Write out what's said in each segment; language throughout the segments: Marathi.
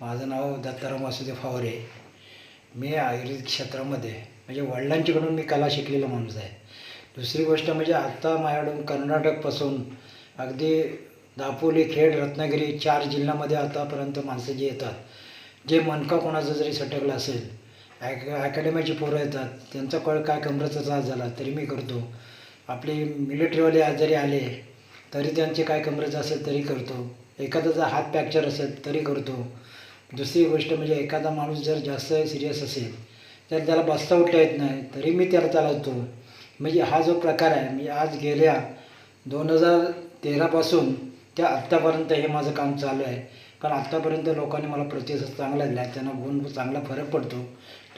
माझं नाव दत्ताराम वासुदेव फावरे. मी आयुर्वेदिक क्षेत्रामध्ये म्हणजे वडिलांच्याकडून मी कला शिकलेला माणूस आहे. दुसरी गोष्ट म्हणजे आत्ता माझ्याकडून कर्नाटकपासून अगदी दापोली, खेड, रत्नागिरी 4 जिल्ह्यामध्ये आतापर्यंत माणसं जी येतात, जे मणका कोणाचा जरी सटकला असेल, अकॅडमीची पोरं येतात, त्यांचा काय कमरेचा त्रास झाला तरी मी करतो. आपली मिलिटरीवाले आज जरी आले तरी त्यांचे काय कमरेचं असेल तरी करतो. एखाद्याचा हात फ्रॅक्चर असेल तरी करतो. दुसरी गोष्ट म्हणजे एखादा माणूस जर जास्त सिरियस असेल तर त्याला बसता उठता येत नाही तरी मी त्याला चालवतो. म्हणजे हा जो प्रकार आहे, मी आज गेल्या 2013पासून त्या आत्तापर्यंत हे माझं काम चालू आहे. कारण आत्तापर्यंत लोकांनी मला प्रतिसाद चांगला दिला आहे, त्यांना गुण चांगला फरक पडतो.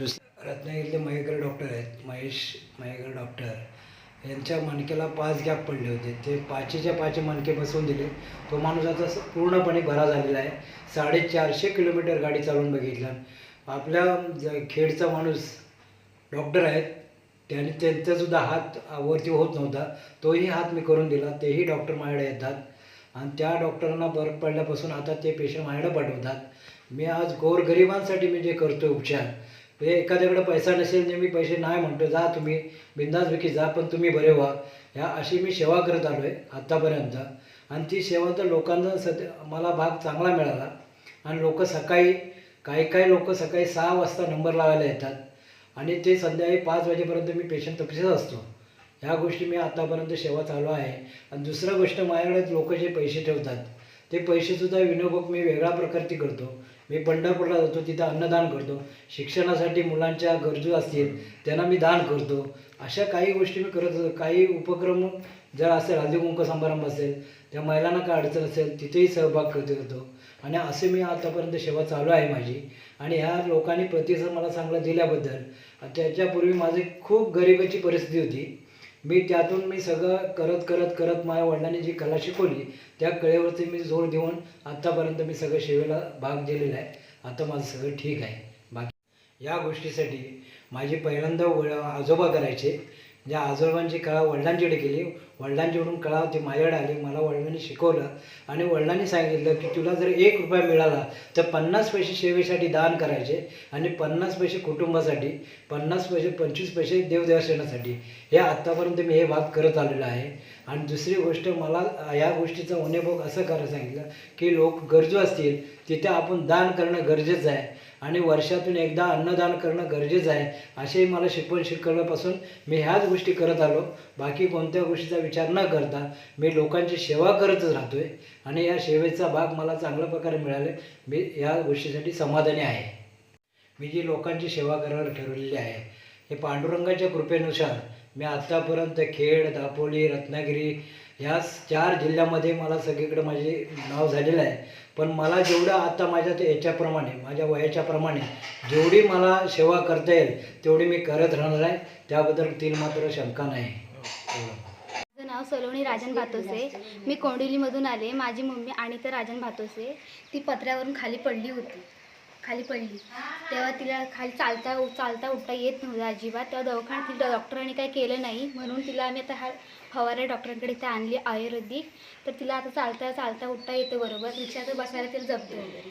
रत्नागिरीतले मयेकर डॉक्टर आहेत, महेश मयेकर डॉक्टर, यांच्या मणक्याला 5 गॅप पडले होते. ते 5च्या 5 मणके बसवून दिले. तो माणूस आता पूर्णपणे बरा झालेला आहे. 450 किलोमीटर गाडी चालवून बघितलं. आपल्या खेडचा माणूस डॉक्टर आहेत, त्याने त्यांचासुद्धा हात वरती होत नव्हता, तोही हात मी करून दिला. तेही डॉक्टर माझ्याकडे येतात आणि त्या डॉक्टरांना बरं पडल्यापासून आता ते पेशंट माझ्याकडे पाठवतात. मी आज गोरगरिबांसाठी मी जे करतो उपचार, ते एखाद्याकडे पैसा नसेल तर मी पैसे नाही म्हणतो, जा तुम्ही बिंदासपैकी जा, पण तुम्ही बरे व्हा, ह्या अशी मी सेवा करत आलो आहे आत्तापर्यंत. आणि ती सेवा तर लोकांना मला भाग चांगला मिळाला. आणि लोक सकाळी काही लोक सकाळी 6 वाजता नंबर लावायला येतात आणि ते संध्याकाळी 5 वाजेपर्यंत मी पेशंट तपशीत असतो. ह्या गोष्टी मी आत्तापर्यंत सेवा चालू आहे. आणि दुसरं गोष्ट, माझ्याकडे लोक जे पैसे ठेवतात ते पैसेसुद्धा विनियोग मी वेगळ्या प्रकारची करतो. मी पंढरपूरला जातो, तिथं अन्नदान करतो. शिक्षणासाठी मुलांच्या गरजू असतील त्यांना मी दान करतो. अशा काही गोष्टी मी करत असतो. काही उपक्रम जर असेल, हळदी-कुंकू समारंभ असेल, त्या महिलांना काय अडचण असेल तिथेही सहभाग करतो. आणि असे मी आतापर्यंत सेवा चालू आहे माझी. आणि ह्या लोकांनी प्रतिसाद मला चांगला दिल्याबद्दल, त्याच्यापूर्वी माझी खूप गरिबीची परिस्थिती होती. त्यातून सगळं करत माझ्या वडिलांनी जी कला शिकवली त्या कलेवरती मी जोर देऊन आत्तापर्यंत मी सगळं सेवेला भाग दिलेला आहे. आता माझं सगळं ठीक आहे. बाकी या गोष्टीसाठी माझी पहिल्यांदा आजोबा करायचे. ज्या आजोबांची कला वडिलांच्याकडे गेली, वडिलांच्याकडून कला ती माझ्याकडे आली, मला वडिलांनी शिकवलं. आणि वडिलांनी सांगितलं की तुला जर 1 रुपया मिळाला तर 50 पैसे सेवेसाठी दान करायचे आणि 50 पैसे कुटुंबासाठी, 50 पैसे 25 पैसे देवदर्शनासाठी. हे आत्तापर्यंत मी हे भाग करत आलेलो आहे. आणि दुसरी गोष्ट, मला या गोष्टीचा अनुभव असं करायला सांगितलं की लोक गरजू असतील तिथे आपण दान करणं गरजेचं आहे आणि वर्षातून एकदा अन्नदान करणं गरजेचं आहे. असेही मला शिकवल्यापासून मी ह्याच गोष्टी करत आलो. बाकी कोणत्या गोष्टीचा विचार न करता मी लोकांची सेवा करतच राहतो आहे. आणि या सेवेचा भाग मला चांगल्या प्रकारे मिळाले, मी या गोष्टीसाठी समाधानी आहे. मी जी लोकांची सेवा करायला ठरवलेली आहे, हे पांडुरंगाच्या कृपेनुसार मी आत्तापर्यंत खेड, दापोली, रत्नागिरी ह्या 4 जिल्ह्यामध्ये मला सगळीकडे माझे नाव झालेलं आहे. पण मला जेवढं आता माझ्या याच्याप्रमाणे, माझ्या वयाच्याप्रमाणे जेवढी मला सेवा करता येईल तेवढी मी करत राहणार आहे. त्याबद्दल तीन मात्र शंका नाही. माझं नाव सलोनी राजन भातोसे. मी कोंडिवलीमधून आले. माझी मम्मी अनिता राजन भातोसे, ती पत्र्यावरून खाली पडली. तेव्हा तिला खाली चालता उठता येत नव्हतं अजिबात. तेव्हा दवाखान्यात तिला डॉक्टरांनी काही केलं नाही, म्हणून तिला आम्ही आता फवारे डॉक्टरांकडे इथं आणली आयुर्वेदिक. तर तिला आता चालता उठता येतं बरोबर. रिक्षात बसायला तिला जमतं वगैरे.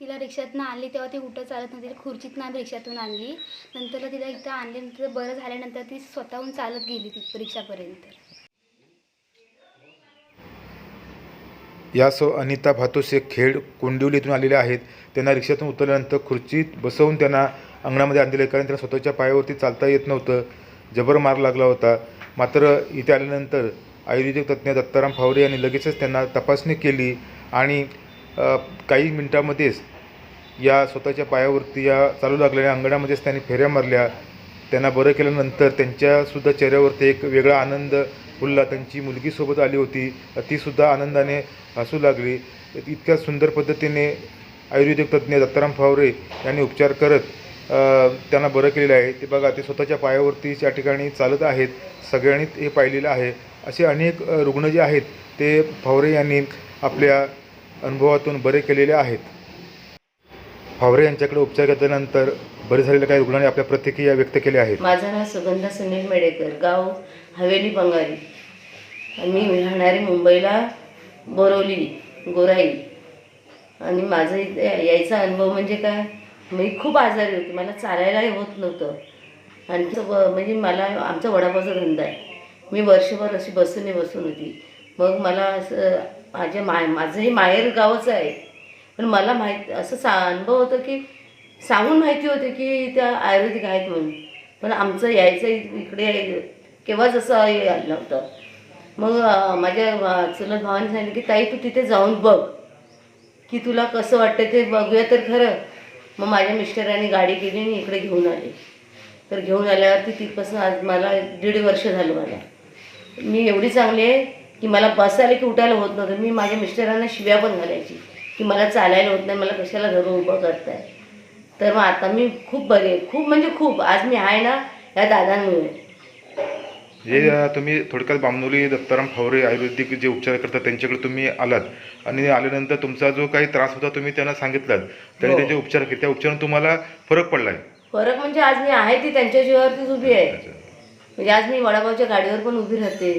तिला रिक्षातून आणली तेव्हा ती उठत चालत नव्हती. खुर्चीतून आम्ही रिक्षातून आणली. नंतर तिला इथं आणल्यानंतर बरं झाल्यानंतर ती स्वतःहून चालत गेली ती रिक्षापर्यंत. यासह अनिता भातोसे खेड कोंडिवलीतून आलेल्या आहेत. त्यांना रिक्षातून उतरल्यानंतर खुर्चीत बसवून त्यांना अंगणामध्ये आणले, कारण त्यांना स्वतःच्या पायावरती चालता येत नव्हतं, जबर मार लागला होता. मात्र इथे आल्यानंतर आयुर्वेदिक तज्ज्ञ दत्ताराम फावरे यांनी लगेचच त्यांना तपासणी केली आणि काही मिनिटांमध्येच या स्वतःच्या पायावरती या चालू लागलेल्या अंगणामध्येच त्यांनी फेऱ्या मारल्या. त्यांना बरं केल्यानंतर त्यांच्यासुद्धा चेहऱ्यावरती एक वेगळा आनंद फुलला. त्यांची मुलगीसोबत आली होती, तीसुद्धा आनंदाने हसू लागली. इतक्या सुंदर पद्धतीने आयुर्वेदिक तज्ज्ञ दत्ताराम फावरे यांनी उपचार करत त्यांना बरं केलेलं आहे. ते बघा, ते स्वतःच्या पायावरती या ठिकाणी चालत आहेत. सगळ्यांनी हे पाहिलेलं आहे. असे अनेक रुग्ण जे आहेत ते फावरे यांनी आपल्या अनुभवातून बरे केलेले आहेत. फावरे यांच्याकडे उपचार घेतल्यानंतर बरे झालेल्या काही रुग्णांनी आपल्या प्रतिक्रिया व्यक्त केल्या आहेत. माझं नाव सुगंधा सुनील मेडेकर, गाव हवेली बंगारी. मी राहणारी मुंबईला बोरवली गोराई. आणि माझं इथे यायचा अनुभव म्हणजे काय, मी खूप आजारी होते, मला चालायलाही होत नव्हतं. आणि म्हणजे मला आमचा वडापावचा धंदा आहे, मी वर्षभर अशी बसून होती. मग मला असं माझंही माहेर गावच आहे, पण मला असं अनुभव होतं की सांगून माहिती होते की त्या आयुर्वेदिक आहेत म्हणून, पण आमचं यायचं इकडे केव्हाच असं आलं नव्हतं. मग माझ्या चुलत भावाने सांगितलं की ताई तू तिथे जाऊन बघ की तुला कसं वाटतं ते बघूया तर खरं. मग माझ्या मिस्टरांनी गाडी केली आणि इकडे घेऊन आले. तर घेऊन आल्यावरती तिथपासून आज मला 1.5 वर्ष झालं. मी एवढी चांगली आहे की मला बसायला की उठायला होत नव्हतं. मी माझ्या मिस्टरांना शिव्या पण घालायची की मला चालायला होत नाही, मला कशाला धरून उभं करताय. तर मग आता मी खूप बरी आहे, खूप म्हणजे खूप. आज मी आहे ना या दादांमुळे. जे तुम्ही थोडक्यात बामनोली दत्ताराम फावरे आयुर्वेदिक जे उपचार करतात त्यांच्याकडे तुम्ही आलात आणि आल्यानंतर तुमचा जो काही त्रास होता तुम्ही त्यांना सांगितलात, त्यांनी हो. त्यांचे उपचार केले, त्या उपचाराने तुम्हाला फरक पडला आहे. फरक म्हणजे आज मी आहे ती त्यांच्या जीवावरतीच उभी आहे. म्हणजे आज मी वडापावच्या गाडीवर पण उभी राहते.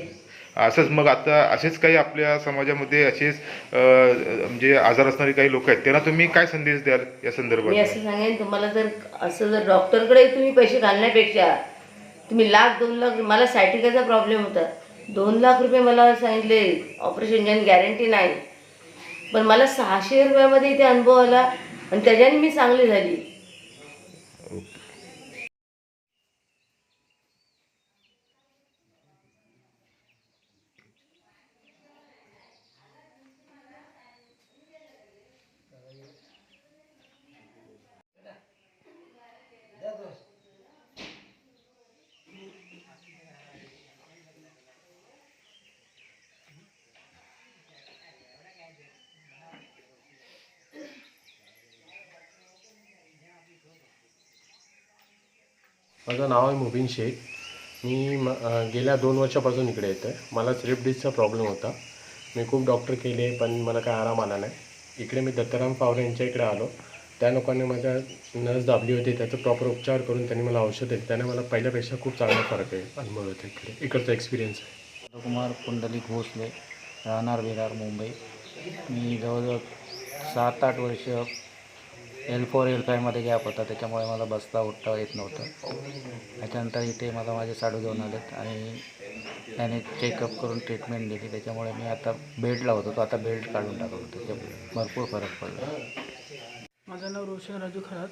असंच मग आता असेच काही आपल्या समाजामध्ये असेच म्हणजे आजार असणारे काही लोक आहेत, त्यांना तुम्ही काय संदेश द्याल या मी संदर्भात? असं सांगेन तुम्हाला, जर डॉक्टरकडे तुम्ही पैसे घालण्यापेक्षा तुम्ही 1,00,000 2,00,000, मला सायटिकाचा प्रॉब्लेम होता, 2,00,000 रुपये मला सांगितले ऑपरेशन, ज्याने गॅरंटी नाही, पण मला 600 रुपयामध्ये इथे अनुभव आला आणि त्याच्याने मी चांगली झाली. माझं नाव आहे मुबीन शेख. मी गेल्या 2 वर्षापासून इकडे येतो आहे. मला स्लिप डिस्कचा प्रॉब्लेम होता. मी खूप डॉक्टर केले पण मला काय आराम आला नाही. इकडे मी दत्ताराम फावरे यांच्या इकडे आलो. त्या लोकांनी माझ्या नस दाबली होती, त्याचा प्रॉपर उपचार करून त्यांनी मला औषध दिली. त्याने मला पहिल्यापेक्षा खूप चांगला फरक आहे अनुभव होतो. इकडचा एक्सपिरियन्स आहे. कुमार पुंडलिक भोसले, राहणार विरार, मुंबई. मी जवळजवळ 7-8 वर्ष L4 L5मध्ये गॅप होता, त्याच्यामुळे मला बसता उठता येत नव्हतं. त्याच्यानंतर इथे मला माझे साडू घेऊन आलेत आणि त्याने चेकअप करून ट्रीटमेंट दिली. त्याच्यामुळे मी आता बेल्ट लावत होतो, आता बेल्ट काढून टाकत होतो. त्याच्यामुळे भरपूर फरक पडला. माझं नाव रोशन राजू खरात,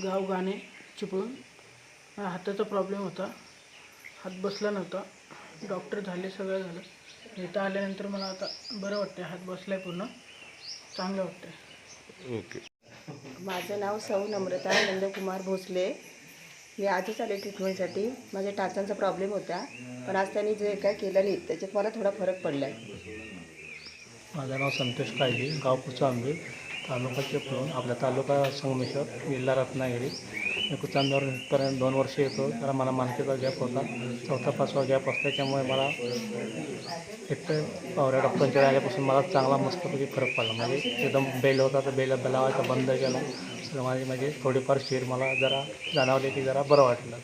गाव गाणे, चिपळूण. मला हाताचा प्रॉब्लेम होता, हात बसला नव्हता. डॉक्टर झाले, सगळं झालं. इथं आल्यानंतर मला आता बरं वाटतं, हात बसला आहे, पूर्ण चांगलं वाटतं. ओके. माझं नाव सौ नम्रता नंदकुमार भोसले. मी आजच आले ट्रीटमेंटसाठी. माझ्या टाचांचा प्रॉब्लेम होता, पण आज त्यांनी जे काय केलं नाही त्याच्यात मला थोडा फरक पडला आहे. माझं नाव संतोष कायली, गाव कुचांबे, तालुका चिपळूण, आपला तालुका संगमेश्वर, जिल्हा रत्नागिरी. मी कुचांबेवरपर्यंत 2 वर्ष येतो. तर मला मानकेचा गॅप होता, 4था-5वा गॅप असतो. त्याच्यामुळे मला एकटं फावऱ्या डॉक्टरांच्या आल्यापासून मला चांगला मस्तपैकी फरक पडला. म्हणजे एकदम बेल होता तर बेल लावायचा बंद केला. सगळं म्हणजे थोडीफार शिर मला जरा जाणवले की जरा बरं वाटलं.